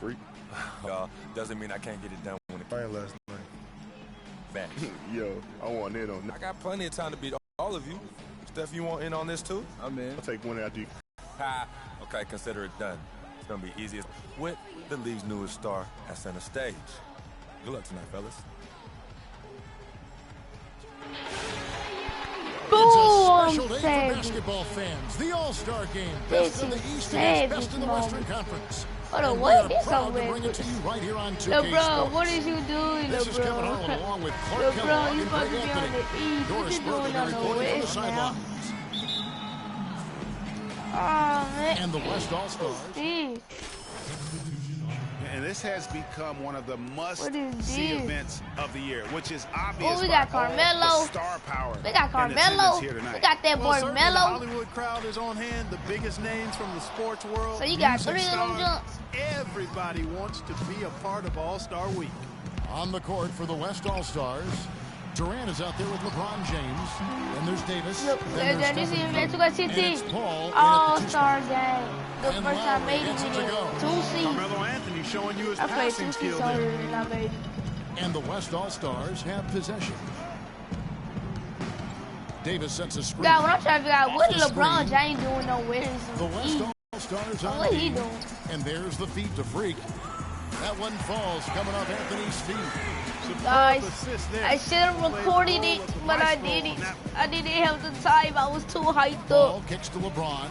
Freak. Doesn't mean I can't get it done when it's Playing last night. back. Yo, I want in on that. I got plenty of time to beat all of you. Steph, you want in on this too? I'm in. I'll take one after you. Ha! Okay, consider it done. It's gonna be easiest with the league's newest star at center stage. Good luck tonight, fellas. It's a special day Savage. for basketball fans. The All-Star Game. This Best in the is East savage against best in the moment. Western Conference. Hold on, And what? we're This proud over to bring it to you right here on 2K LeBron, Sports. what is you doing, This is Kevin LeBron? Harlan along with Clark LeBron, Kellogg you and supposed Greg to be on Anthony. the East. What Doris you Burke doing and on the reporting from the West now? sidelines. Oh, man. And the West All-Stars. Jeez. And this has become one of the What is must-see this? events of the year, which is obvious. Oh, we by got all Carmelo. the star power. We got in Carmelo. attendance here tonight. We got that boy Certainly the Melo. Hollywood crowd is on hand, the biggest names from the sports world. So you got music 3 of them stars. jumps. Everybody wants to be a part of All-Star Week. On the court for the West All-Stars, Durant is out there with LeBron James. Then there's Davis. Look, Then there's there's this Stephen event. Curry. You got And it's CT. Paul in at the All-Star two-spot. game. The And first time I Lowry made gets it it to go. in 2 seasons. Carmelo Anthony showing you his I played 2 passing seasons skill older there. than I made it. And the West All-Stars have possession. Davis sets a screen. God, what I'm trying to figure out, what Off is the LeBron screen. James doing nowhere? The West All-Stars on What he D. doing? And there's the feet to Freak. That one falls coming off Anthony's feet. Guys, Assist there. I should have Played the recorded role it, of the but I maestro didn't. on that. I didn't have the time. I was too hyped Ball up. kicks to LeBron.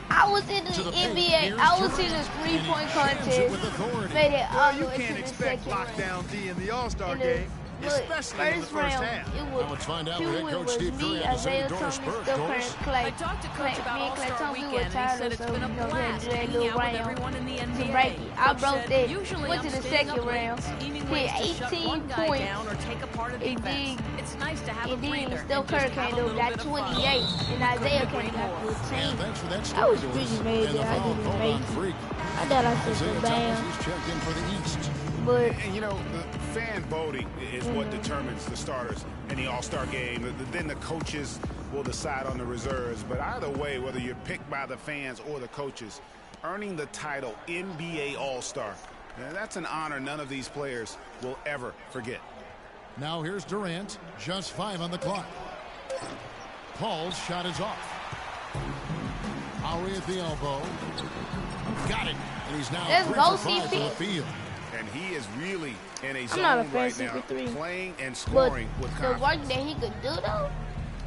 I was in the To the paint. NBA. Here's I was in Durant. the three-point And he jams it contest. with authority. Made it all the You way can't to the expect second round. lockdown D in the All-Star In the- game, look, especially in the first round, half. it Now was let's find out two, what head it coach was Steve Kerr me, had to say Isaiah to Doris Thomas, Burke. Steph Doris? Curry, Clay. I talked to Clay, Coach about me and Clay All-Star Thompson were Weekend, and he tired said of it's so been a we had blast to drag hanging little out with round everyone in the to NBA. break it. I Coach broke said, that. usually Went to I'm the staying second up late, round. scheming Hit ways to shut 18 one guy points. down or take apart a And defense. then, It's nice to have a and then breather Steph and Curry just have came a to little got bit of fun. 28, and Isaiah Couldn't came agree got more. 15. And thanks for that I story, was Doris. pretty mad And the that I foul didn't called make on it. Freak. I thought I should Isaiah have Thomas bam, is checked in for the East. but And you know, the fan voting is what determines the starters in the All-Star game. Then the coaches will decide on the reserves. But either way, whether you're picked by the fans or the coaches, earning the title NBA All-Star, that's an honor none of these players will ever forget. Now here's Durant. Just 5 on the clock. Paul's shot is off. Lowry at the elbow. Got it. And he's now Let's 3 go, for 5 from the CP. field. And he is really in a I'm not a zone fan right of now, CP3. playing and but scoring with the confidence. work that he could do though,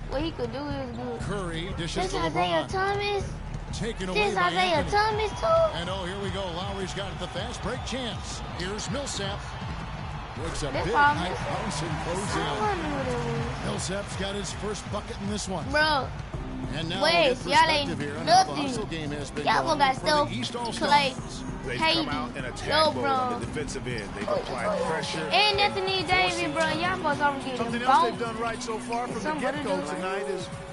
what he could do is good. Curry dishes This to Isaiah LeBron. Thomas. Taken away This by Isaiah Anthony. Thomas too. And oh, here we go. Lowry's got the fast break chance. Here's Millsap. Breaks a This big problem- high post and I closes in. wonder what it was. Millsap's got his first bucket in this one. Bro, And now Wait, we'll get y'all ain't perspective here on how the nothing. hustle game has been Y'all going got for Steph, the East All-Stars. Clay, They've KD, come out in attack mode on the LeBron, defensive end. They've applied pressure. and Anthony Davis, bro. Y'all supposed to get Something him else they've both. done right so far from the Somebody get-go do right. tonight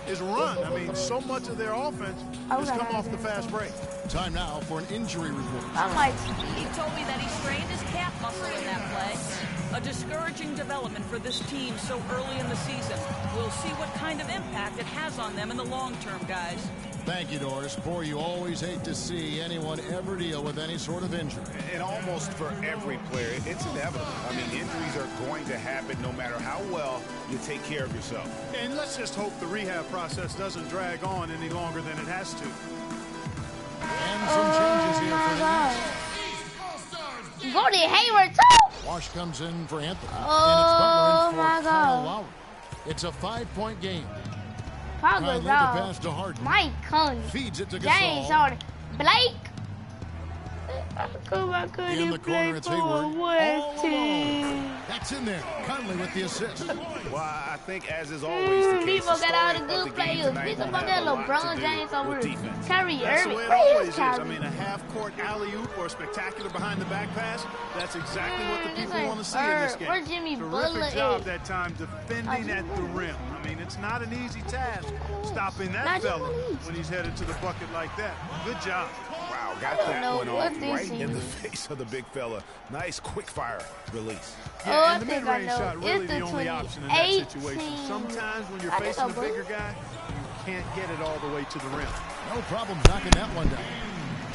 is run. I mean, so much of their offense has got come off it. the fast break. Time now for an injury report. I'm like, He told me that he strained his calf muscle in that play. A discouraging development for this team so early in the season. We'll see what kind of impact it has on them in the long term, guys. Thank you, Doris. Boy, you always hate to see anyone ever deal with any sort of injury. And almost for every player, it's inevitable. I mean, injuries are going to happen no matter how well you take care of yourself. And let's just hope the rehab process doesn't drag on any longer than it has to. And some changes here for the East. Gordon Hayward too. Wash comes in for Anthony. Oh, and it's Butler in my for Kyle God. Lowry. It's a 5-point game. Probably Conley the dog. pass to Harden. Mike Conley, Feeds it to James Gasol. Harden, Blake. I In couldn't the play corner, it's for Hayward. West All team. alone. That's in there. Conley with the assist. Well, I think, as is always the case, These the folks got all the story of good the game players. tonight These will about have that a lot to LeBron do James over with there. defense. Kyrie That's the Irving. way it Where always is is. I Kyrie? mean, a half-court alley-oop or spectacular behind-the-back pass, that's exactly what the This people ain't want to see in this game. Where Jimmy Terrific Butler job is. that time defending at the rim. I mean, it's not an easy task stopping that Not fella just when he's headed to the bucket like that. Good job. Wow, got don't that know one what off this right in the is. face of the big fella. Nice quick-fire release. Oh, I and the think I mid-range know. shot really It's the the only option in that 2018. situation. Sometimes when you're I think facing I a bigger guy, you can't get it all the way to the rim. No problem knocking that one down.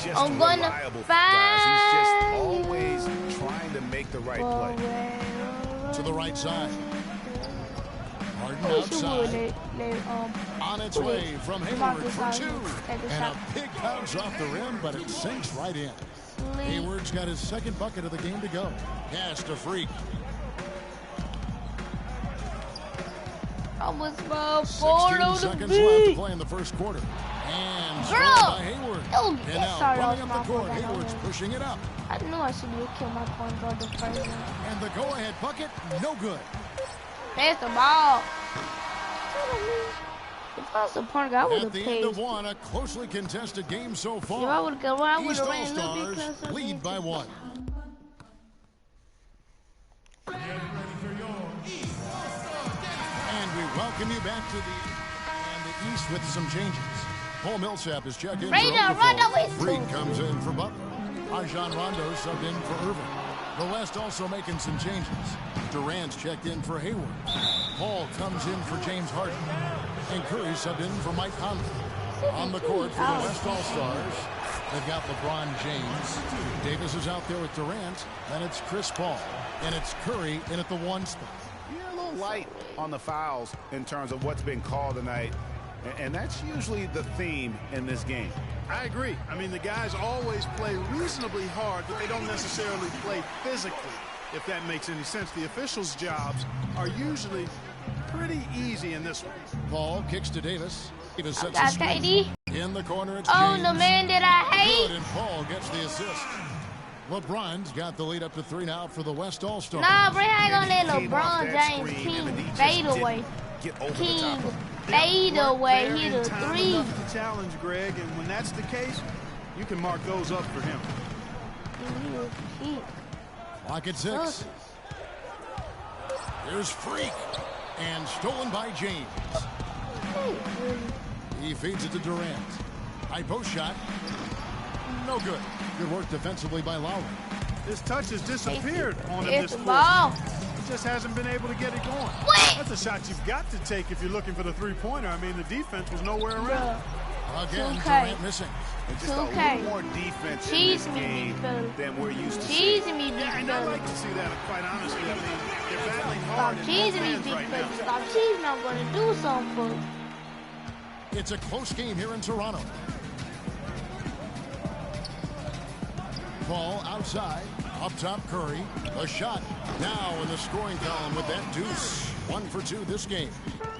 just I'm gonna reliable, guys. He's just always trying to make the right play. To the right side. Harden I wish you outside. would On its way from Hayward for two. And a big bounce off the rim, but it sinks right in. Hayward's got his second bucket of the game to go. Pass to Freak. Almost 16 seconds left to play in the first quarter. And by Hayward. Don't And get now started running off up the my court. phone. Hayward's pushing it up. I knew I should have killed my point guard the first one. And the go-ahead bucket, no good. Pass the ball. If I was a point guard, I would At have the played. end of one, a closely contested game so far. If I would have gone, I would East have ran a little bit All-Stars closer. lead by one. And we welcome you back to the East with some changes. Paul Millsap is checked in Rajon for Rondo Okafor. is Freak comes in for Butler. Rajon Rondo subbed in for Irving. The West also making some changes. Durant's checked in for Hayward. Paul comes in for James Harden. And Curry subbed in for Mike Conley. On the court for the West All-Stars, they've got LeBron James. Davis is out there with Durant. Then it's Chris Paul. And it's Curry in at the one spot. Yeah, a little light on the fouls in terms of what's been called tonight. And that's usually the theme in this game. I agree. I mean, the guys always play reasonably hard, but they don't necessarily play physically, if that makes any sense. The officials' jobs are usually pretty easy in this one. Paul kicks to Davis. Davis sets Got the screen. KD. In the corner, it's Oh, James. the man that I hate. Good, and Paul gets the assist. LeBron's got the lead up to 3 now for the West All-Stars. Nah, bro, I ain't gonna let Came off LeBron that James screen, King and he just fade didn't away. get over the King top of it. fade away, They're hit in a time three. enough to challenge Greg, and when that's the case, you can mark those up for him. Clock at 6. Here's Freak. And stolen by James. He feeds it to Durant. High post shot. No good. Good work defensively by Lowry. His touch has disappeared on him It's this the quarter. ball. He just hasn't been able to get it going. What? That's a shot you've got to take if you're looking for the three-pointer. I mean, the defense was nowhere around. Bruh. Again, 2K. Durant missing. And just a 2K. little more defense in Cheese this me, game big fella. than we're used to seeing. Cheesing me, big Yeah, and I fella. like to see that, quite honestly. I mean, they're battling Stop hard in both cheesing me, ends big right fella. now. Stop cheesing. I'm gonna do something for you. It's a close game here in Toronto. Paul outside. Up top, Curry. A shot. Now in the scoring column with that deuce. 1 for 2 this game.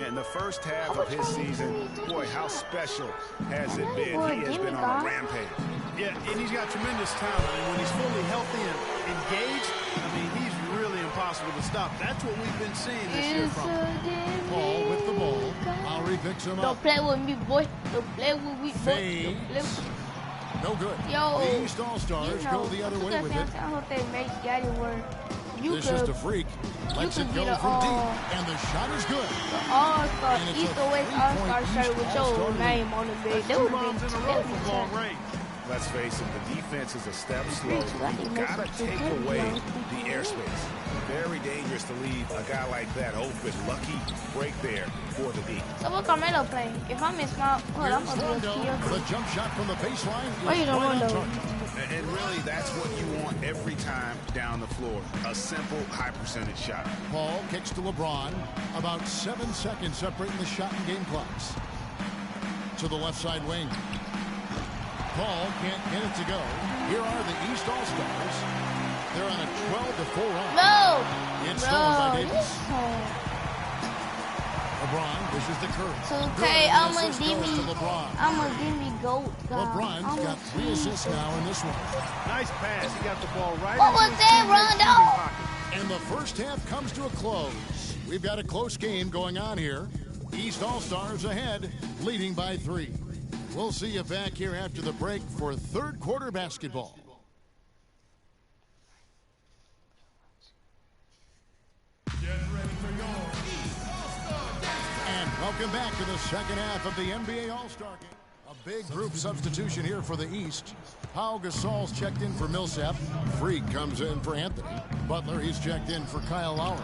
In the first half of his season, boy, how special has it been? He has been on a rampage. Yeah, and he's got tremendous talent. And when he's fully healthy and engaged, I mean, he's really impossible to stop. That's what we've been seeing this year from him. Paul with the ball. Lowry picks him Don't up. play with me, boy. Don't play with me, boy. Fades. Don't play with me. No good. Yo, The East All-Stars go the other way with it. I hope they make got it work. You This is could the Freak. Lets could it go get a, from deep. And the shot is good. the All-Star, And it's a East or West All-Star three-point shirt East with your All-Star name on the bed. That's That two would bombs in a row from long range. Let's face it, the defense is a step slow. You've got to take away the airspace. Very dangerous to leave a guy like that open. Lucky break there for the D. So what Carmelo playing? If I'm in small, hold on, Here's I'm gonna do a Rondo. steal. The jump shot from the baseline is Why you right don't on Rondo? target. And really, that's what you want every time down the floor. A simple, high-percentage shot. Paul kicks to LeBron. About 7 seconds separating the shot and game clocks. To the left side wing. Paul can't get it to go. Here are the East All-Stars. They're on a 12-4 run. No! It's stolen by No! Davis. LeBron dishes to Curry. So, Curry, okay, the I'm gonna assist give goes me, to LeBron. I'm gonna give me GOAT. LeBron's got 3 assists now in this one. Nice pass. He got the ball right What into was his that, teammate's Rondo? shooting pocket. And the first half comes to a close. We've got a close game going on here. East All-Stars ahead, leading by 3. We'll see you back here after the break for third quarter basketball. And welcome back to the second half of the NBA All-Star Game. A big group substitution here for the East. Pau Gasol's checked in for Millsap. Freak comes in for Anthony. Butler, he's checked in for Kyle Lowry.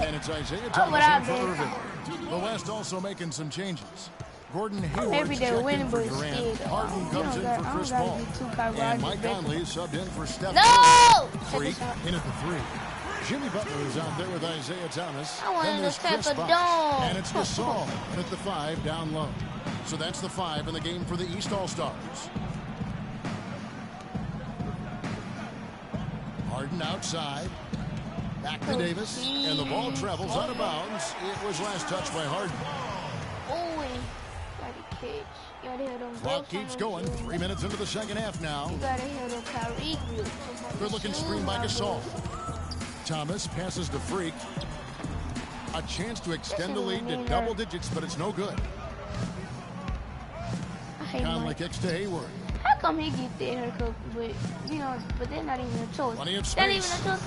And it's Isaiah Thomas in for Irving. The West also making some changes. Gordon Hayward Maybe they're checked winning, in for but Durant. still, Harden you comes don't in for gotta Chris be Paul. too cocky. And Mike Conley is subbed in for Steph No! Curry. Take Freak a shot. in at the 3. Jimmy Butler is out there with Isaiah Thomas. I wanted Then to there's take Chris a Bosh. dunk. And it's Gasol in at the 5 down low. So that's the 5 in the game for the East All-Stars. Harden outside. Back to Davis. And the ball travels out of bounds. It was last touched by Harden. Oh, got a catch. You gotta hit them. Clock keeps going. 3 minutes into the second half now. You gotta hit them Kyrie grip. Good looking screen by Gasol. Thomas passes to Freak. A chance to extend the lead to double digits, but it's no good. I hate Conley Mike. kicks to Hayward. How come he get that haircut? But you know, but they're not even a choice. Plenty of Not even space. a choice.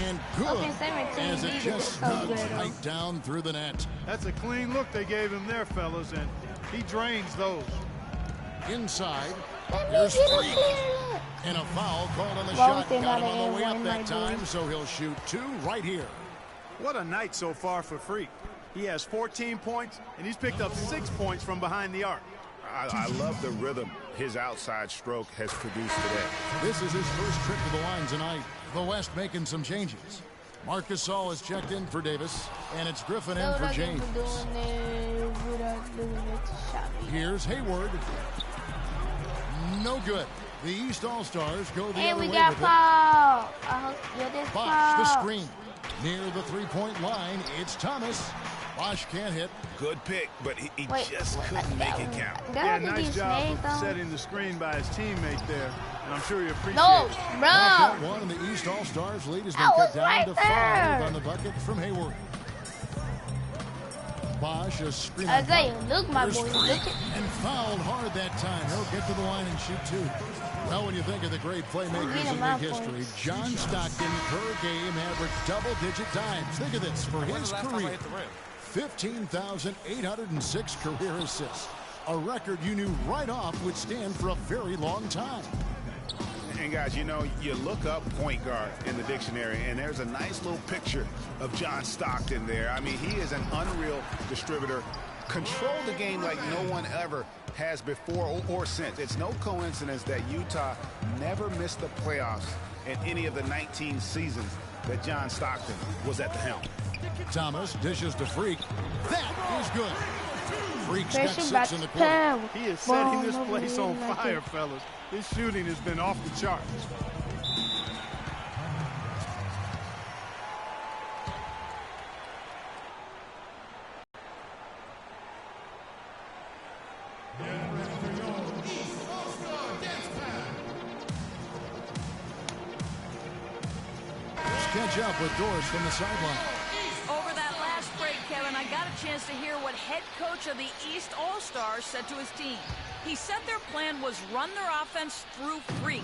And good Okay, 17 as it either. just So snugs good, right down through the net. That's a clean look they gave him there, fellas, and he drains those. Inside. Let me There's get a Freak. kill. And a foul called on the Well, shot. they're Got not him on the way an up N1, that my time, boy. so he'll shoot 2 right here. What a night so far for Freak. He has 14 points, and he's picked up 6 points from behind the arc. I love the rhythm his outside stroke has produced today. This is his first trip to the line tonight. The West making some changes. Marc Gasol is checked in for Davis, and it's Griffin in for James. Here's Hayward. No good. The East All-Stars go the And other we way got with it. Paul. Yeah, this Bosh the Paul. screen. Near the three-point line, it's Thomas. Bosh can't hit. Good pick, but he Wait, just what? couldn't make it count. Yeah, That nice was job snake, of though. setting the screen by his teammate there, and I'm sure you appreciate No, it. bro. That one, and the East All-Stars lead has been That cut was down right to there. 5 on the bucket from Hayward. Bosh is screaming. Isaiah, look, my There's boy. Freak, Look at and fouled hard that time. He'll get to the line and shoot 2. Well, when you think of the great playmakers Get in him out, league history, boys. John Stockton per game averaged double-digit times. Think of this for When's his the last time I career. hit the rim? 15,806 career assists. A record you knew right off would stand for a very long time. And guys, you know, you look up point guard in the dictionary, and there's a nice little picture of John Stockton there. I mean, he is an unreal distributor. Control the game like no one ever has before or since. It's no coincidence that Utah never missed the playoffs in any of the 19 seasons that John Stockton was at the helm. Thomas dishes to Freak. That is good. Freak's got Pressure back 6 in the to quarter. town. He is setting Boom, this over place here on like fire, this. fellas. His shooting has been off the charts. Let's catch up with Doris from the sideline. Over that last break, Kevin, I got a chance to hear what head coach of the East All-Stars said to his team. He said their plan was run their offense through Freak.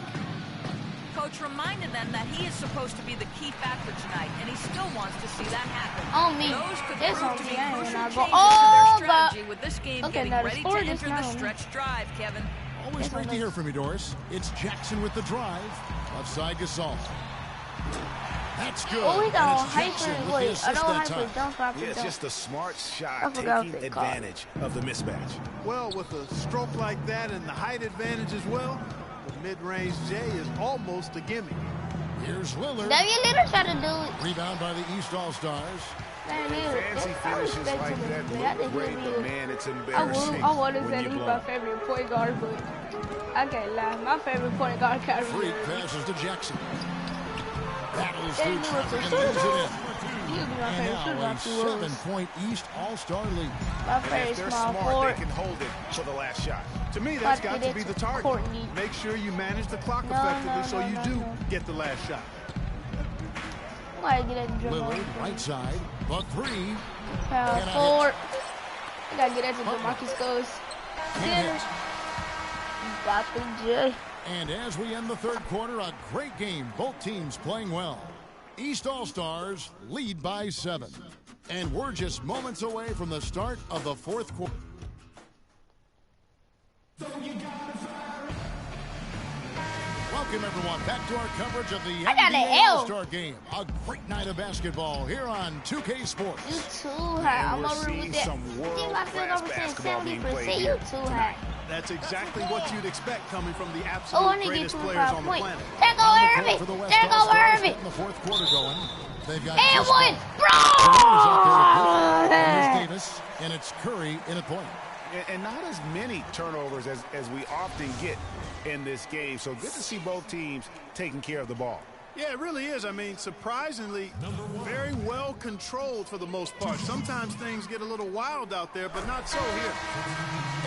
Coach reminded them that he is supposed to be the key factor tonight, and he still wants to see that happen. On me. Those could This prove on to me. be I ain't crucial gonna changes go. to Oh, their but- strategy with this game Okay, getting now the ready score to is enter not the on me. stretch drive, Kevin. Always Yes, great to I hear from you, Doris. It's Jackson with the drive. Left side Gasol. That's good. Oh, he And got it's hyper. Jackson with the Wait, I assist don't that hyper time. dunk proper Yeah, it's dunk. just a smart shot, I forgot taking what they call it. advantage of the mismatch. Well, with a stroke like that and the height advantage as well, the mid-range J is almost a gimme. Here's Lillard. Damian Lillard tried to do it. Rebound by the East All-Stars. Damian Lillard. Fancy I finishes respect like him, that but I look think great, he'll but be man, it's I embarrassing would have when said you he's blow my it. favorite point guard, but I can't lie. My favorite point guard, Kyrie Freak Irving. passes to Jackson. Battles Damian through Lillard traffic for and leaves it sure. in. He'll be my And favorite shooter now a after Rose. 7-point East All-Star lead. My And favorite if they're small smart, forward. they can hold it for the last shot. To me, that's But got it to is be the target. Courtney. Make sure you manage the clock No, effectively no, so no, you no, do no. get the last shot. Why get that Jamal? Lillard, right side. The three. Power Cannot forward. I gotta get that to Butler. DeMarcus goes. Can't hit. Got the J. And as we end the third quarter, a great game. Both teams playing well. East All-Stars lead by 7. And we're just moments away from the start of the fourth quarter. Welcome, everyone, Back to our coverage of the I got an NBA L. All-Star Game. A great night of basketball here on 2K Sports. You too high. And I'm we're over seeing with that. some Think world-class I said over basketball being 70%. played You here too high. That's exactly what you'd expect coming from the Oh, I absolute need to greatest get players 25 on the points. planet. There go On the court Irving. for the West There go All-Stars, Irving. getting the fourth quarter going. They've got And Chris one. Paul. Durant is out there to Bro! push. And here's Davis, and it's Curry in at point. And not as many turnovers as we often get in this game. So good to see both teams taking care of the ball. Yeah, it really is. I mean, surprisingly, very well controlled for the most part. Sometimes things get a little wild out there, but not so here.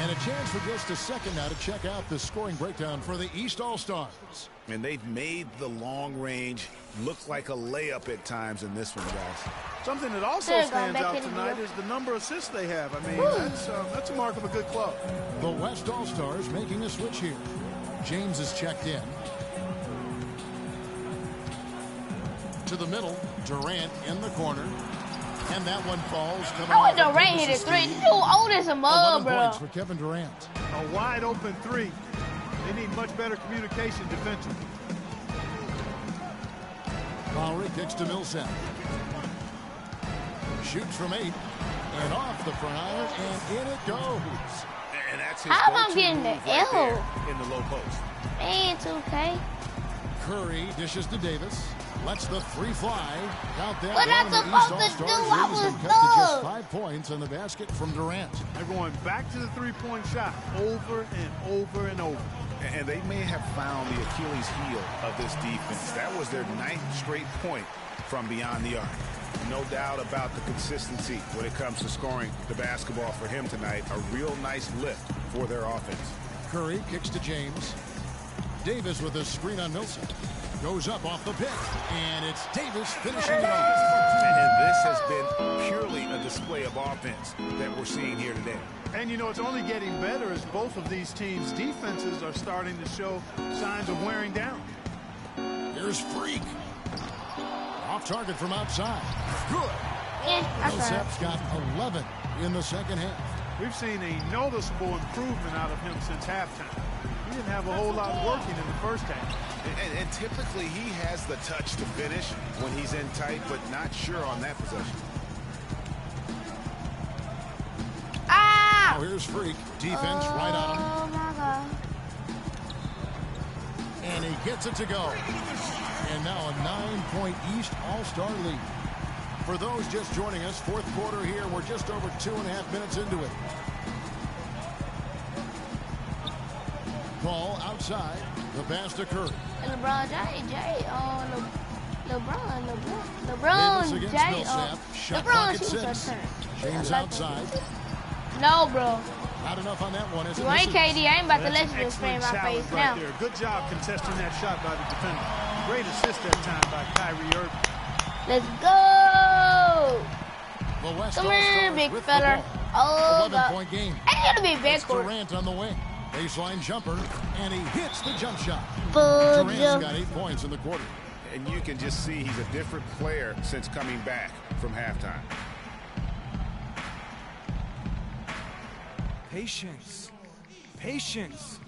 And a chance for just a second now to check out the scoring breakdown for the East All-Stars. And they've made the long range look like a layup at times in this one, guys. Something that also There you go, stands back out in the tonight deal. is the number of assists they have. I mean, that's a mark of a good club. The West All-Stars making a switch here. James is checked in. To the middle, Durant in the corner. And that one falls. How would Durant hit a three? Dude, old as a mug, 11 bro. points for Kevin Durant. A wide open three. They need much better communication defensively. Lowry kicks to Millsap. Shoots from 8. And off the front iron, and in it goes. And that's his How am I go-to getting the move right L? there in the low post. Man, 2K. Curry dishes to Davis. Lets the three fly. Count that. What down I to the supposed East to do? All-Stars. I Davis was been cut to just done. 5 points on the basket from Durant. They're going back to the three-point shot over and over and over. And they may have found the Achilles heel of this defense. That was their 9th straight point from beyond the arc. No doubt about the consistency when it comes to scoring the basketball for him tonight. A real nice lift for their offense. Curry kicks to James. Davis with a screen on Millsap. Goes up off the pick. And it's Davis finishing it off. And this has been purely a display of offense that we're seeing here today. And, you know, it's only getting better as both of these teams' defenses are starting to show signs of wearing down. Here's Freak. Off target from outside. Good. Yeah, I tried. Millsap's got 11 in the second half. We've seen a noticeable improvement out of him since halftime. He didn't have a whole lot working in the first half. And typically he has the touch to finish when he's in tight, but not sure on that possession. Ah! Now here's Freak. Defense right on him. Oh, my God. And he gets it to go. And now a 9-point East All-Star lead. For those just joining us, fourth quarter here. We're just over 2.5 minutes into it. Ball outside. The pass to Curry. And LeBron Davis James. against LeBron Millsap. James. Shot LeBron clock at shoots a 6. turn. James I like outside. No, bro. Not enough on that one. As it You ain't misses. KD. I ain't about to That's let an you just spray in excellent my challenge face right now. there. Good job contesting that shot by the defender. Great assist that time by Kyrie Irving. Let's go. The West Come here, All-Stars big with the fella. ball. Oh, God. 11-point game. I gotta be It's backcourt. Durant on the wing. Baseline jumper, and he hits the jump shot. Good Durant's jump. got 8 points in the quarter. And you can just see he's a different player since coming back from halftime. Patience. Patience.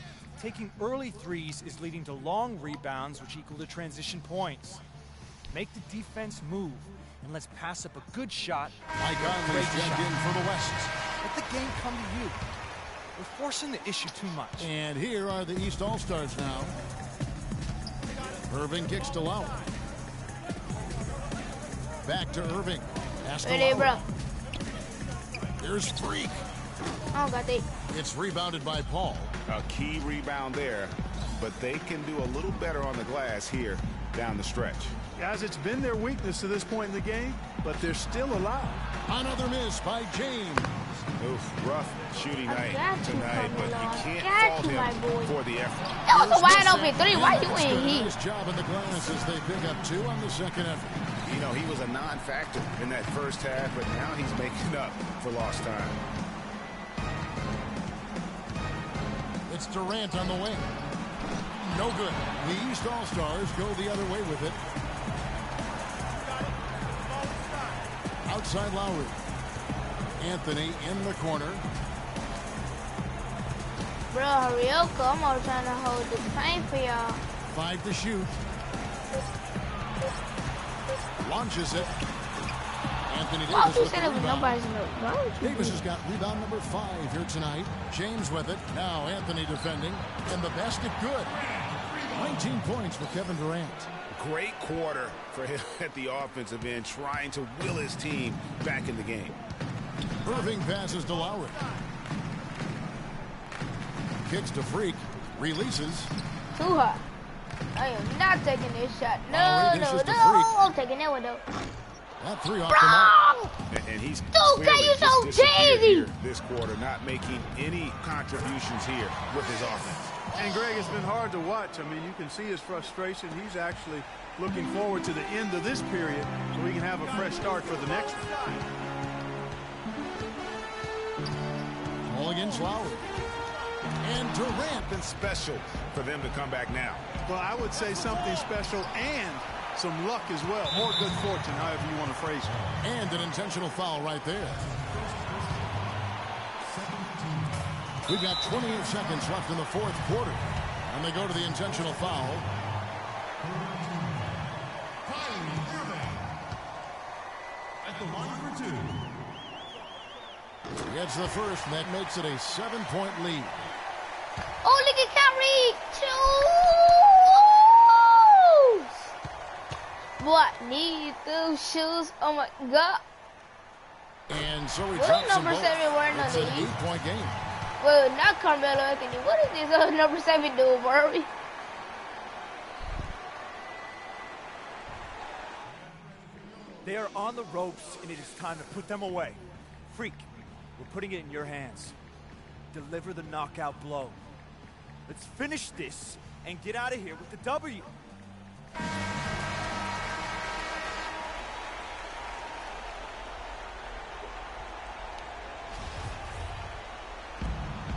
Taking early threes is leading to long rebounds, which equal to transition points. Make the defense move, and let's pass up a good shot. Mike Conley's checked in for the West. Let the game come to you. We're forcing the issue too much. And here are the East All-Stars now. Irving kicks to Lowry. Back to Irving. Pass to Ready, bro. Lowry. Here's Freak. I don't got that. It's rebounded by Paul. A key rebound there, but they can do a little better on the glass here down the stretch. Guys, it's been their weakness to this point in the game, but they're still alive. Another miss by James. Oof, rough shooting I night got you tonight, but coming you on. can't Got fault you, my him boy. for the effort. That was a wide Millsap. open three. Why you That's in good. here? Nice job in the glass as they pick up 2 on the second effort. You know, he was a non-factor in that first half, but now he's making up for lost time. It's Durant on the wing. No good. The East All-Stars go the other way with it. Outside Lowry. Anthony in the corner. Bro, hurry up, 'cause I'm all trying to hold the paint for y'all. 5 to shoot. launches it. Anthony Wow, Davis who with the said it was rebound. nobody's milk? Why would you Davis do has got rebound number 5 here tonight. James with it. Now Anthony defending. And the basket good. 19 points for Kevin Durant. Great quarter for him at the offensive end, trying to will his team back in the game. Irving passes to Lowry. Kicks to Freak. Releases. Too hot. I am not taking this shot. No, Lowry no, dishes to no. Freak. I'm taking that one, though. That 3 off the mark. Wrong! And he's Dude, clearly you so just disappeared cheesy. here this quarter, not making any contributions here with his offense. And Greg, it's been hard to watch. I mean, you can see his frustration. He's actually looking forward to the end of this period so we can have a fresh start for the next one. All against Lowry. And Durant. Been special for them to come back now. Well, I would say something special and some luck as well, or good fortune, however you want to phrase it. And an intentional foul right there. We've got 28 seconds left in the 4th quarter. And they go to the intentional foul. At the line for 2. He gets the first, and that makes it a 7-point lead. Oh, look at Kyrie. Shoes. Boy, need those shoes. Oh, my God. And so he What drops is them number both. 7 wearing on It's the an East? 8-point game. Well, not Carmelo Anthony. What is this number 7 doing, Murray? They are on the ropes, and it is time to put them away. Freak, we're putting it in your hands. Deliver the knockout blow. Let's finish this and get out of here with the W.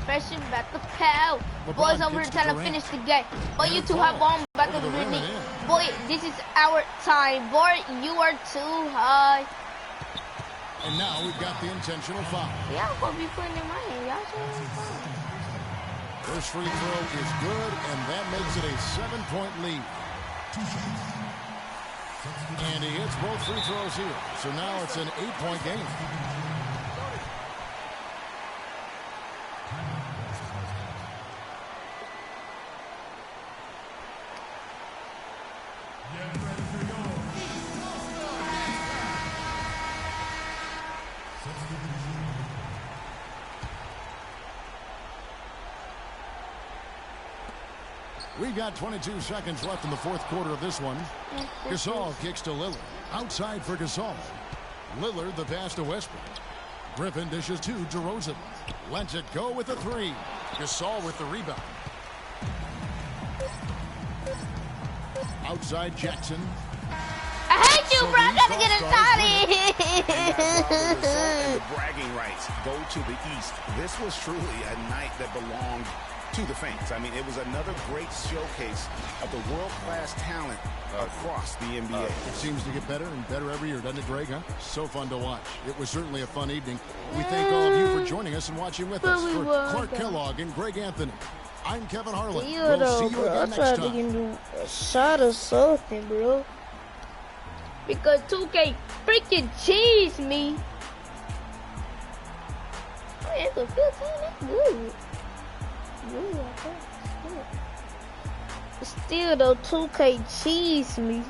Pressure back to Pal. Boys over here trying to finish the game. Boy, you too high, bomb back to the rim. Boy, this is our time. Boy, you are too high. And now we've got the intentional foul. Y'all gonna be putting in my hand, y'all sure? First free throw is good, and that makes it a 7-point lead. And he hits both free throws here. So now it's an 8-point game. We've got 22 seconds left in the 4th quarter of this one. Gasol kicks to Lillard. Outside for Gasol. Lillard the pass to Westbrook. Griffin dishes to DeRozan. Lets it go with the 3. Gasol with the rebound. Outside Jackson. I hate you, bro. I gotta get a The bragging rights go to the East. This was truly a night that belonged to the fans. I mean, it was another great showcase of the world-class talent across the NBA. It seems to get better and better every year, doesn't it, Greg? Huh? So fun to watch. It was certainly a fun evening. We thank all of you for joining us and watching with us. For Clark Kellogg and Greg Anthony, I'm Kevin Harlan. We'll see you again next time. I tried to do a shot or something, bro. Because 2K freaking cheese me. Oh, it's a 15. That's good. Still though, 2K cheese me.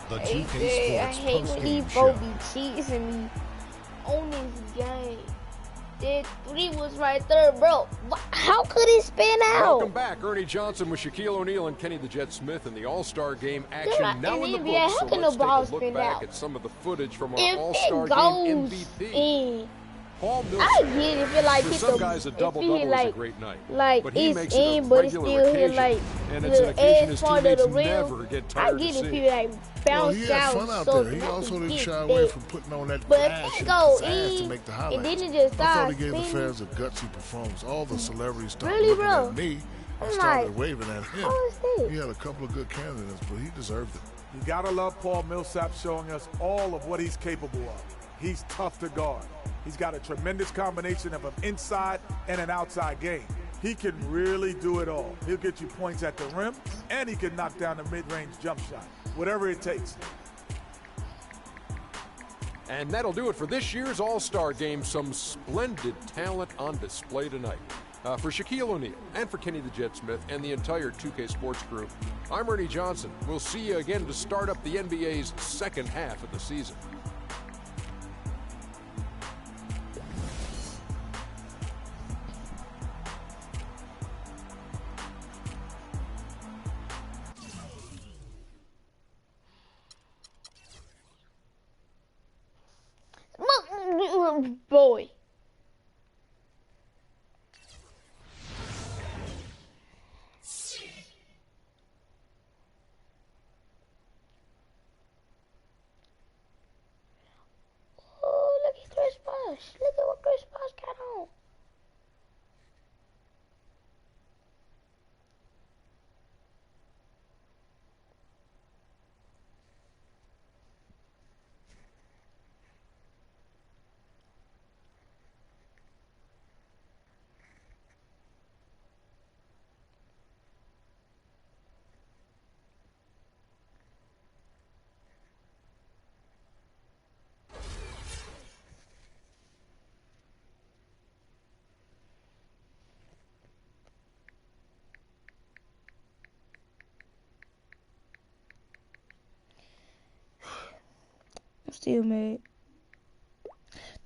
The 2K I Sports hate when these postgame folks show. be cheesing me on this game. That 3 was right there, bro. How could it spin out? Welcome back. Ernie Johnson with Shaquille O'Neal and Kenny the Jet Smith in the All-Star Game action Not now in the NBA. books. How So can let's the ball take a look spin back out? at some of the footage from our If All-Star it Game goes MVP. in, Paul I Millsap. get it. If it like For hit some the, guys, a if double-double it is like, a great night. like But he it's makes it a in, but it's regular still hit occasion. like And it's an the occasion his edge part of the teammates rim. never get I tired get of it. If seeing. you like Well, bounce he had out fun out so there. He I also can didn't get shy away that. from putting on that But flash if and it go pizzazz to in, make the and highlights. then it just I thought starts he gave the spinning. fans a gutsy performance. All the celebrities started Really, looking bro? at me and I'm started like, waving at him. how is this? He had a couple of good candidates, but he deserved it. You gotta love Paul Millsap showing us all of what he's capable of. He's tough to guard. He's got a tremendous combination of an inside and an outside game. He can really do it all. He'll get you points at the rim, and he can knock down a mid-range jump shot, whatever it takes. And that'll do it for this year's All-Star Game. Some splendid talent on display tonight. For Shaquille O'Neal and for Kenny the Jet Smith and the entire 2K Sports crew, I'm Ernie Johnson. We'll see you again to start up the NBA's second half of the season. Boy. Oh, look at Chris Bosh. Look at what Chris Bosh got on. Still mad.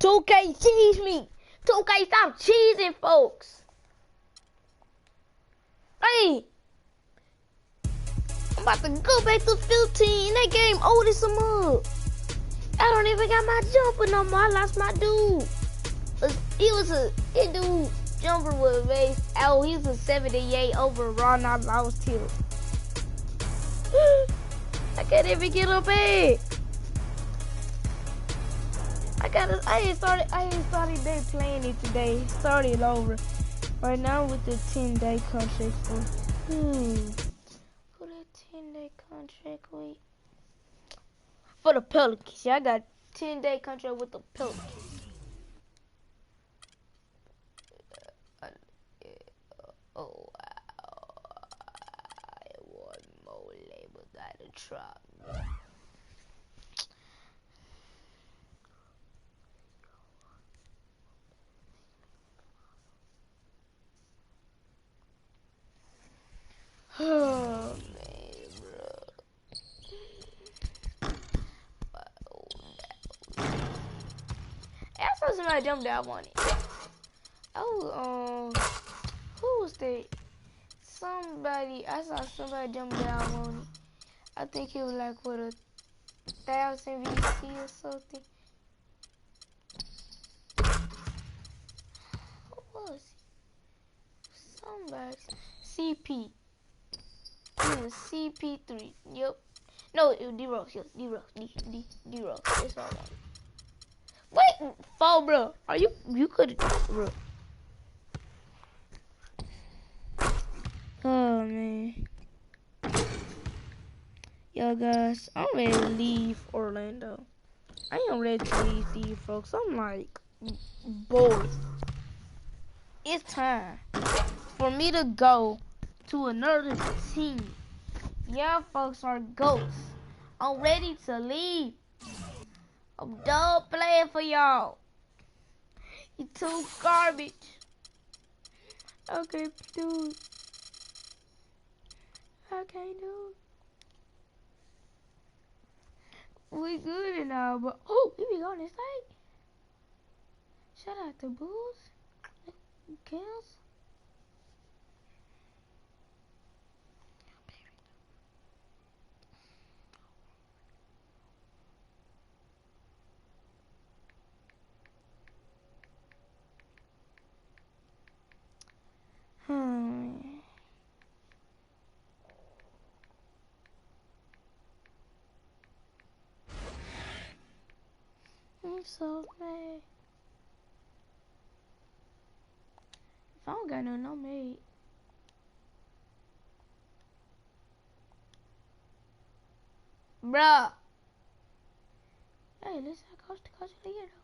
2K cheese me. 2K stop cheesing, folks. Hey, I'm about to go back to 15. That game old as a mug. I don't even got my jumper no more. I lost my dude. His dude jumper was base. Oh, he's a 78 overall. I lost him. I can't even get up here. I ain't started day playing it today. Started over. Right now with the 10-day contract for who that 10-day contract with? For the Pelicans. Yeah, I got 10-day contract with the Pelicans. Oh wow. One more label gotta drop. Oh, man, bro. I saw somebody jump down on it. Oh, who was that? I saw somebody jump down on it. I think it was like with a 1,000 VC or something. Who was it? Somebody. CP. It was CP3. Yep. No, it was D-Rose. D-Rose. That's all I wanted. Wait, fall, bro. Are you could, bro. Oh, man. Yo, guys, I'm ready to leave Orlando. I ain't ready to leave these folks. I'm like, bored. It's time for me to go to another team. Y'all folks are ghosts. I'm ready to leave. I'm done playing for y'all. You too garbage. Okay, dude. Okay, dude. We good and all, but oh, here we go on this side. Shout out to Bulls. Kills. I'm so mad. If I don't got no mate. Bruh. Hey, let's coach to coach again though.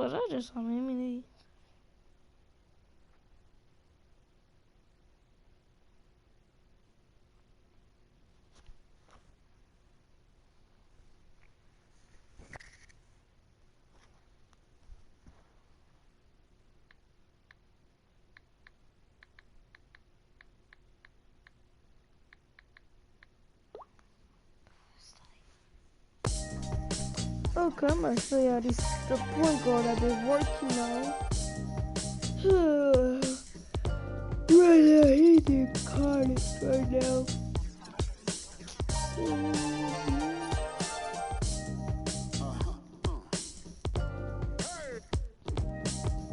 Was I just on Emily? Okay, I'm gonna show y'all the point guard I've been working on. Right now, he's in college right now.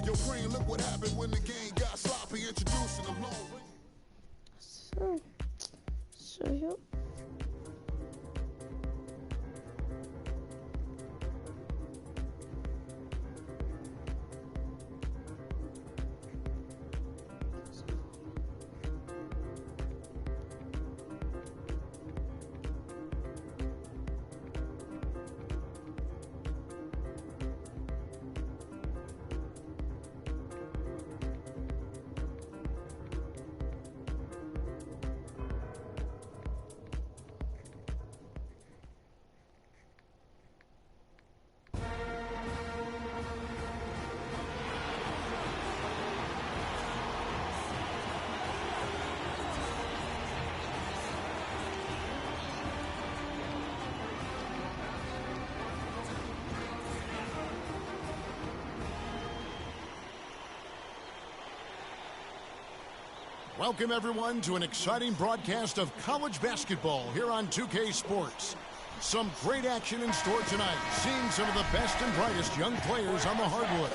Yo, Crane, look what happened when the game got sloppy, introducing the long. So yep. Welcome, everyone, to an exciting broadcast of college basketball here on 2K Sports. Some great action in store tonight, seeing some of the best and brightest young players on the hardwood.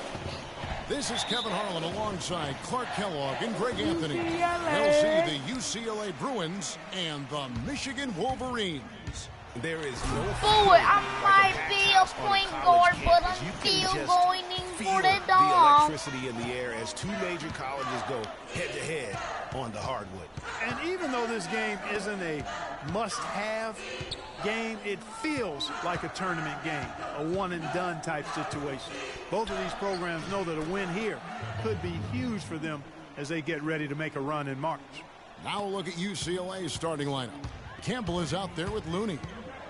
This is Kevin Harlan alongside Clark Kellogg and Greg Anthony. They'll see the UCLA Bruins and the Michigan Wolverines. There is no Boy, I might be a point guard, but I'm still going in for the dog. The electricity in the air as two major colleges go head-to-head on the hardwood. And even though this game isn't a must-have game, it feels like a tournament game, a one-and-done type situation. Both of these programs know that a win here could be huge for them as they get ready to make a run in March. Now a look at UCLA's starting lineup. Campbell is out there with Looney.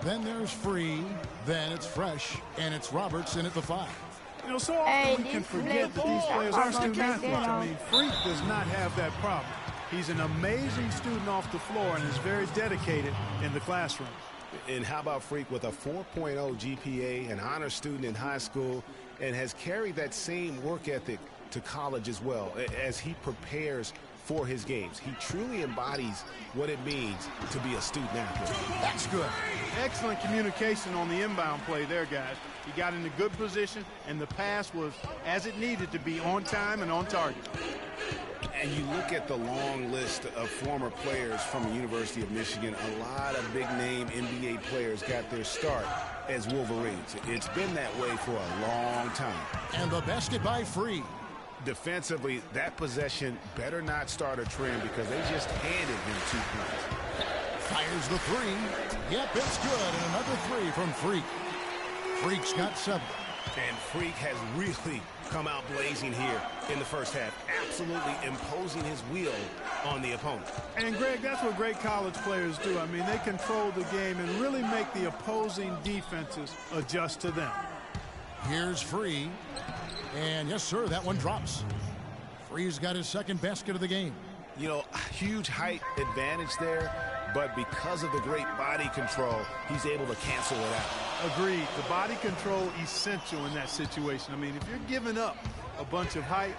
Then there's Free, then it's Fresh, and it's Robertson at the 5. You know, so often we can forget that these players are student athletes. I mean, Freak does not have that problem. He's an amazing student off the floor and is very dedicated in the classroom. And how about Freak with a 4.0 GPA, an honor student in high school, and has carried that same work ethic to college as well as he prepares for his games. He truly embodies what it means to be a student athlete. That's good. Excellent communication on the inbound play there, guys. He got in a good position, and the pass was as it needed to be, on time and on target. And you look at the long list of former players from the University of Michigan, a lot of big-name NBA players got their start as Wolverines. It's been that way for a long time. And the basket by Free. Defensively, that possession better not start a trend because they just handed him 2 points. Fires the 3. Yep, it's good. And another 3 from Freak. Freak's got 7. And Freak has really come out blazing here in the first half, absolutely imposing his will on the opponent. And, Greg, that's what great college players do. I mean, they control the game and really make the opposing defenses adjust to them. Here's Free. And, yes, sir, that one drops. Free's got his second basket of the game. You know, huge height advantage there, but because of the great body control, he's able to cancel it out. Agreed. The body control essential in that situation. I mean, if you're giving up a bunch of height,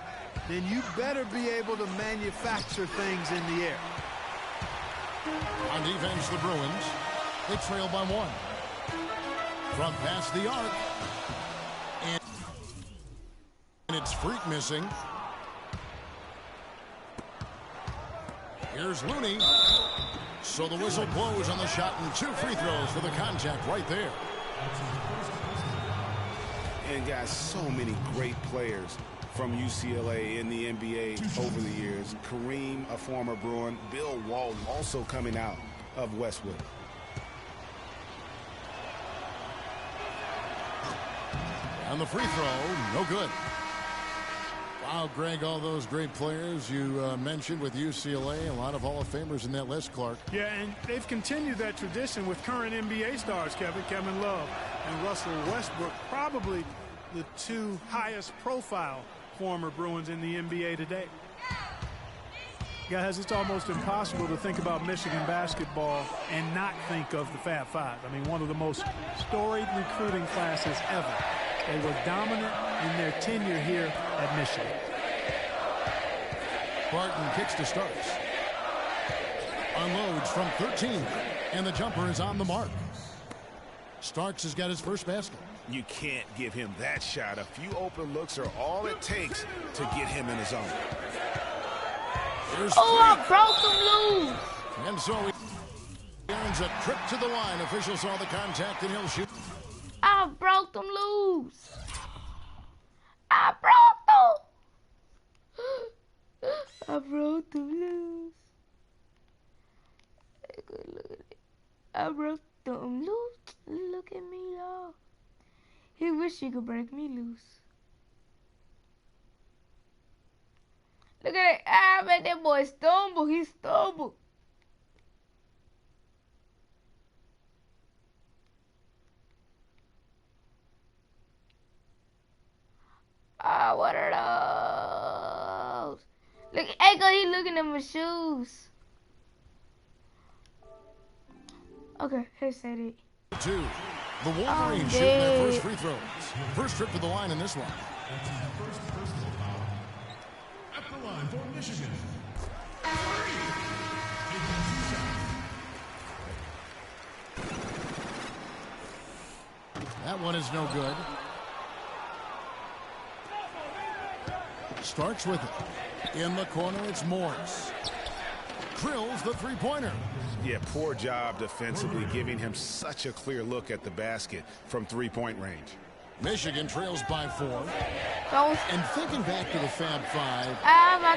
then you better be able to manufacture things in the air. On defense, the Bruins. They trail by 1. From past the arc. And it's Freak missing. Here's Looney. So the whistle blows on the shot and 2 free throws for the contact right there. And guys, so many great players from UCLA in the NBA over the years. Kareem, a former Bruin. Bill Walton also coming out of Westwood. on the free throw. No good. Wow, Greg, all those great players you mentioned with UCLA, a lot of Hall of Famers in that list, Clark. Yeah, and they've continued that tradition with current NBA stars, Kevin Love and Russell Westbrook, probably the two highest profile former Bruins in the NBA today. Guys, it's almost impossible to think about Michigan basketball and not think of the Fab Five. I mean, one of the most storied recruiting classes ever. They were dominant in their tenure here at Michigan. Barton kicks to Starks. Unloads from 13, and the jumper is on the mark. Starks has got his first basket. You can't give him that shot. A few open looks are all it takes to get him in the zone. I broke him loose. And so he earns a trip to the line. Officials saw the contact, and he'll shoot. I broke them loose. I broke them. I broke them loose. Look at it. I broke them loose. Look at me, y'all. He wish he could break me loose. Look at it. I made that boy stumble. He stumbled. Oh, what are those? Look, Echo, he looking at my shoes. Okay, here's it. 2. The Wolverines shooting their first free throws. First trip to the line in this one. First personal foul at the line for Michigan. That one is no good. Starks with it. In the corner, it's Morris. Drills the three-pointer. Yeah, poor job defensively, giving him such a clear look at the basket from three-point range. Michigan trails by 4. And thinking back to the Fab Five,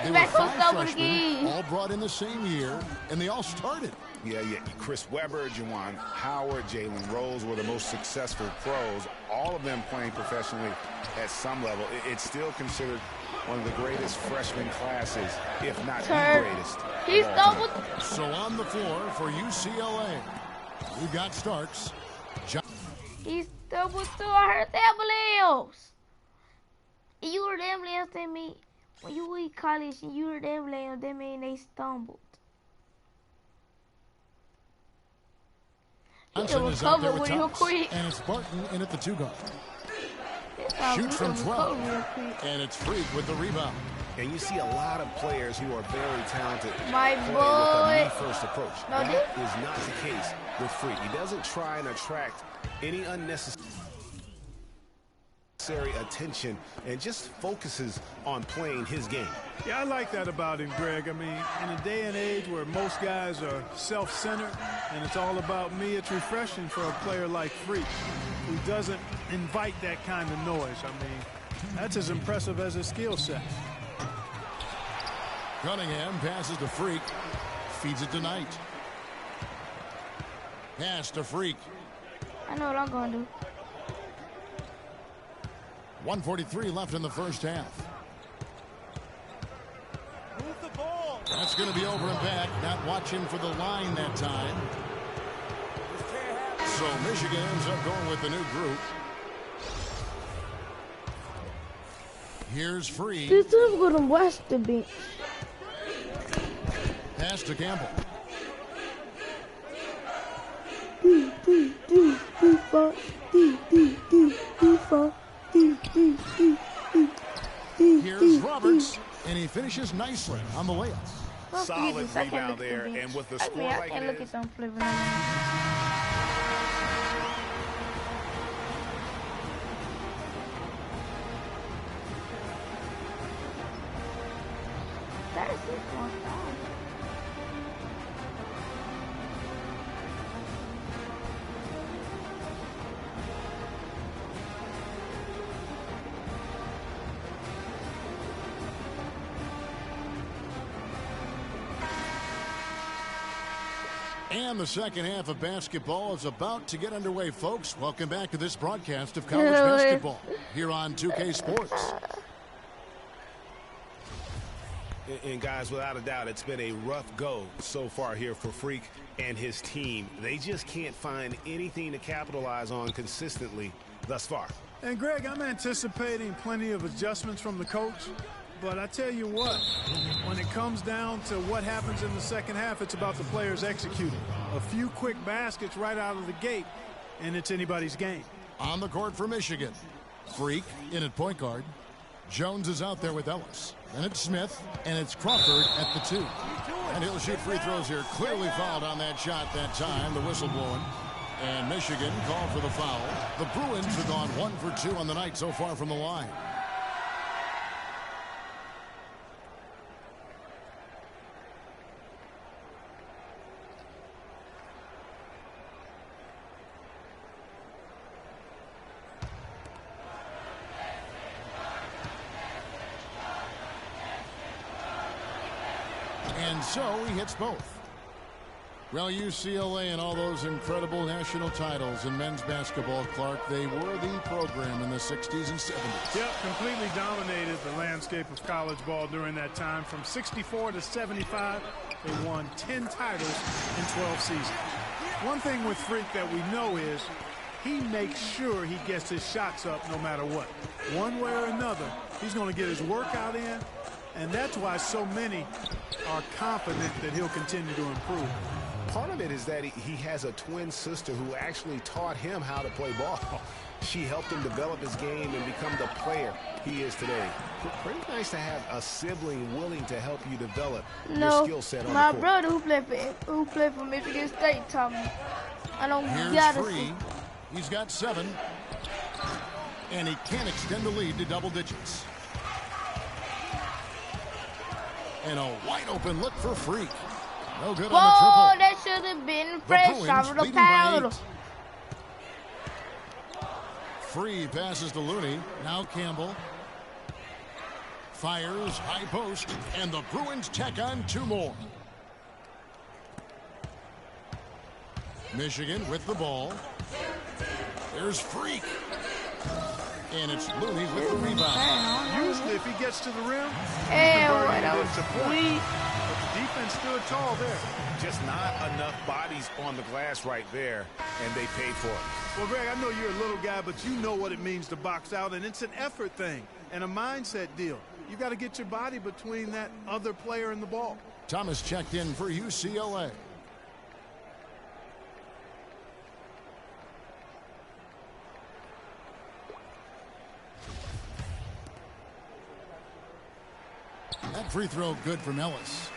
they were 5 freshmen, all brought in the same year, and they all started. Yeah. Chris Webber, Juwan Howard, Jalen Rose were the most successful pros, all of them playing professionally at some level. It's still considered one of the greatest freshman classes, if not the greatest. He's doubled. So on the floor for UCLA, we've got Starks. He's double too. I heard the ambulance. You heard the ambulance, that mean when you eat college and you heard the ambulance, that mean they stumbled. Johnson is out there with Thomas, and it's Barton in at the 2-guard. Shoots from 12, and it's Freak with the rebound. And you see a lot of players who are very talented My play boy. with a me-first approach. No, that is not the case with Freak. He doesn't try and attract any unnecessary attention and just focuses on playing his game. Yeah, I like that about him, Greg. I mean, in a day and age where most guys are self-centered and it's all about me, it's refreshing for a player like Freak who doesn't invite that kind of noise. I mean, that's as impressive as his skill set. Cunningham passes to Freak. Feeds it to Knight. Pass to Freak. I know what I'm going to do. 1:43 left in the first half. Move the ball. That's going to be over and back. Not watching for the line that time. So Michigan ends up going with the new group. Here's Free. This is going to watch the bench. Pass to Campbell. Here's Roberts, and he finishes nicely on the layup. Solid rebound there, and with the score like it is. And the second half of basketball is about to get underway, folks. Welcome back to this broadcast of college basketball here on 2K Sports. And guys, without a doubt, it's been a rough go so far here for Freak and his team. They just can't find anything to capitalize on consistently thus far. And Greg, I'm anticipating plenty of adjustments from the coach. But I tell you what, when it comes down to what happens in the second half, it's about the players executing. A few quick baskets right out of the gate, and it's anybody's game. On the court for Michigan, Freak in at point guard. Jones is out there with Ellis. Then it's Smith, and it's Crawford at the 2. And he'll shoot free throws here. Clearly fouled on that shot that time, the whistle blowing. And Michigan called for the foul. The Bruins have gone 1 for 2 on the night so far from the line. And so he hits both. Well, UCLA and all those incredible national titles in men's basketball, Clark, they were the program in the 60s and 70s. Yep, completely dominated the landscape of college ball during that time. From 64 to 75, they won 10 titles in 12 seasons. One thing with Freak that we know is he makes sure he gets his shots up no matter what. One way or another, he's going to get his workout in, and that's why so many are confident that he'll continue to improve. Part of it is that he has a twin sister who actually taught him how to play ball. She helped him develop his game and become the player he is today. Pretty nice to have a sibling willing to help you develop your skill set on the court. My brother who played for Michigan State taught me. I don't Here's Free. He's got 7. And he can extend the lead to double digits. And a wide open look for Freak. No good on the triple. Oh, that should have been fresh out of the powder. Free passes to Looney. Now Campbell. Fires, high post, and the Bruins tack on 2 more. Michigan with the ball. There's Freak. And it's Looney with the rebound. Usually if he gets to the rim, defense stood tall there. Just not enough bodies on the glass right there, and they paid for it. Well, Greg, I know you're a little guy, but you know what it means to box out, and it's an effort thing and a mindset deal. You got to get your body between that other player and the ball. Thomas checked in for UCLA. That free throw good from Ellis.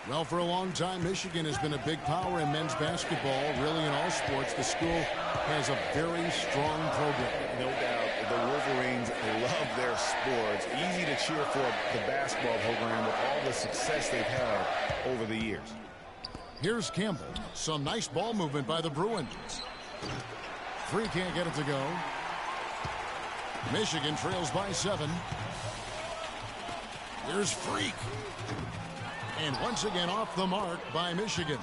Well, for a long time, Michigan has been a big power in men's basketball. Really, in all sports, the school has a very strong program. No doubt, the Wolverines love their sports. Easy to cheer for the basketball program with all the success they've had over the years. Here's Campbell. Some nice ball movement by the Bruins. Free can't get it to go. Michigan trails by 7. Here's Freak. And once again off the mark by Michigan.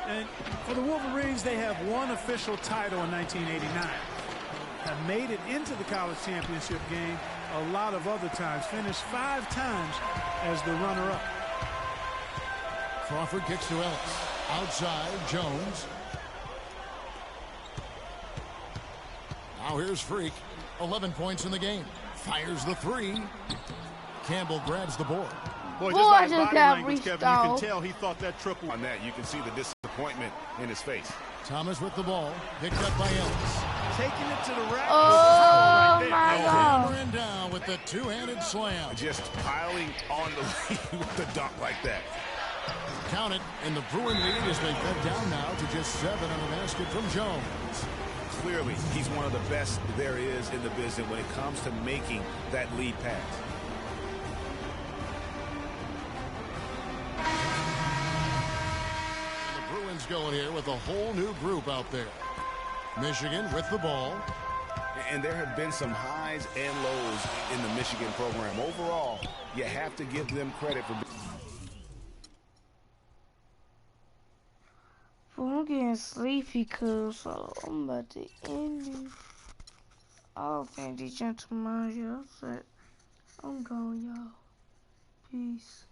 And for the Wolverines, they have one official title in 1989. Have made it into the college championship game a lot of other times. Finished 5 times as the runner-up. Crawford kicks to Ellis. Outside, Jones. Now here's Freak. 11 points in the game. Fires the 3. Campbell grabs the board. Boy, just like body language, Kevin, you can tell he thought that triple. On that, you can see the disappointment in his face. Thomas with the ball. Picked up by Ellis. Taking it to the rack. Oh, my God. Hammering down with the 2-handed slam. Just piling on the lead with the dunk like that. Count it, and the Bruin lead as they cut down now to just 7 on the basket from Jones. Clearly, he's one of the best there is in the business when it comes to making that lead pass. Going here with a whole new group out there. Michigan with the ball. And there have been some highs and lows in the Michigan program. Overall, you have to give them credit for Well, I'm getting sleepy, cuz, so I'm about to end it. All things gentlemen, y'all said I'm going, y'all. Peace.